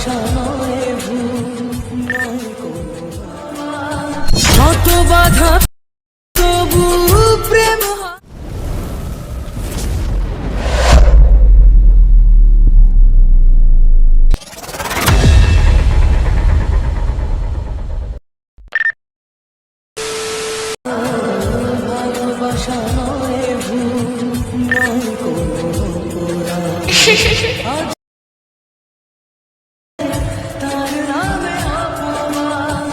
ভালোবাসা নয় ভুল নয় কোনো কত বাধা তবু প্রেম ভালোবাসা নয় ভুল নয় কোনো তার নামে অপমান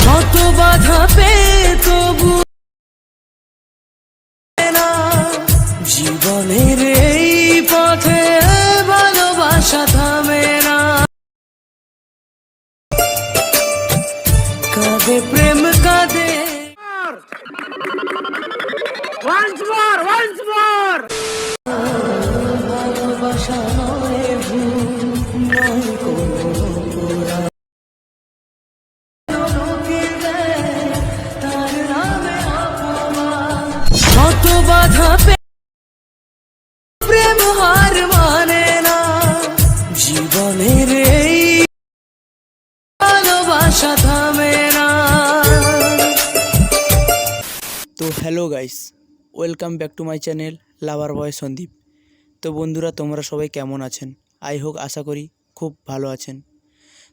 কত বাধা পেয়ে তবু না জীবনের এই পথে ভালোবাসা থামে না কাঁদে প্রেম কাঁদে ভালোবাসা নয় ভুল নয় কোনো তার নামে অপমান কত বাধা প্রেম হার মানে না জীবনের এই ভালোবাসা থামে না। তো hello guys, welcome back to my channel lover boy Sandeep. তো বন্ধুরা, তোমরা সবাই কেমন আছেন? আশা করি খুব ভালো আছেন।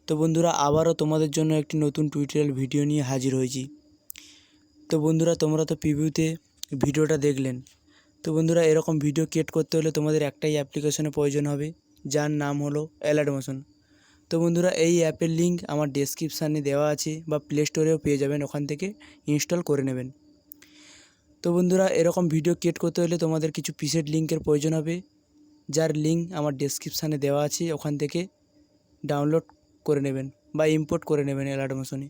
তো বন্ধুরা, আবারও তোমাদের জন্য একটি নতুন টিউটোরিয়াল ভিডিও নিয়ে হাজির হয়েছি। তো বন্ধুরা, তোমরা তো প্রিভিউতে ভিডিওটা দেখলেন। তো বন্ধুরা, এরকম ভিডিও ক্রিয়েট করতে হলে তোমাদের একটাই অ্যাপ্লিকেশনের প্রয়োজন হবে, যার নাম হলো অ্যালার্টমোশন। তো বন্ধুরা, এই অ্যাপের লিঙ্ক আমার ডেসক্রিপশানে দেওয়া আছে, বা প্লে স্টোরেও পেয়ে যাবেন, ওখান থেকে ইনস্টল করে নেবেন। তো বন্ধুরা, এরকম ভিডিও ক্রিয়েট করতে হলে তোমাদের কিছু প্রিসেট লিঙ্কের প্রয়োজন হবে, যার লিঙ্ক আমার ডেসক্রিপশানে দেওয়া আছে, ওখান থেকে ডাউনলোড করে নেবেন বা ইম্পোর্ট করে নেবেন অ্যালার্টমোশনে।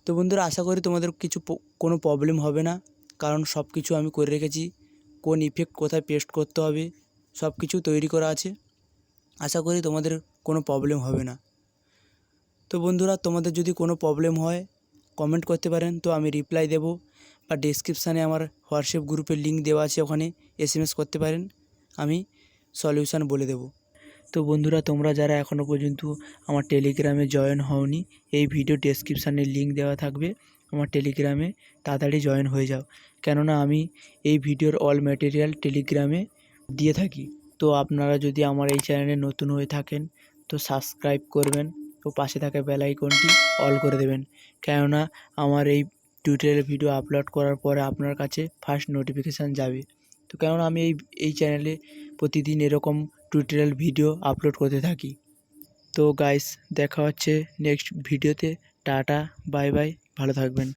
তো বন্ধুরা, আশা করি তোমাদের কোনো প্রবলেম হবে না, কারণ সব কিছু আমি করে রেখেছি। কোন ইফেক্ট কোথায় পেস্ট করতে হবে সব কিছু তৈরি করা আছে। আশা করি তোমাদের কোনো প্রবলেম হবে না। তো বন্ধুরা, তোমাদের যদি কোনো প্রবলেম হয় কমেন্ট করতে পারেন, তো আমি রিপ্লাই দেব, বা ডেসক্রিপশানে আমার হোয়াটসঅ্যাপ গ্রুপের লিঙ্ক দেওয়া আছে, ওখানে SMS করতে পারেন, আমি সলিউশান বলে দেব। তো বন্ধুরা, তোমরা যারা এখনও পর্যন্ত আমার টেলিগ্রামে জয়েন হওনি, এই ভিডিও ডেসক্রিপশানে লিঙ্ক দেওয়া থাকবে, আমার টেলিগ্রামে তাড়াতাড়ি জয়েন হয়ে যাও, কেননা আমি এই ভিডিওর অল ম্যাটেরিয়াল টেলিগ্রামে দিয়ে থাকি। তো আপনারা যদি আমার এই চ্যানেলে নতুন হয়ে থাকেন, তো সাবস্ক্রাইব করবেন ও পাশে থাকা বেল আইকনটি অল করে দেবেন, কেননা আমার এই টিউটোরিয়াল ভিডিও আপলোড করার পরে আপনার কাছে ফার্স্ট নোটিফিকেশান যাবে। তো কেননা আমি এই চ্যানেলে প্রতিদিন এরকম টিউটোরিয়াল ভিডিও আপলোড করতে থাকি। তো গাইস, দেখা হচ্ছে নেক্সট ভিডিওতে। টাটা, বাই বাই, ভালো থাকবেন।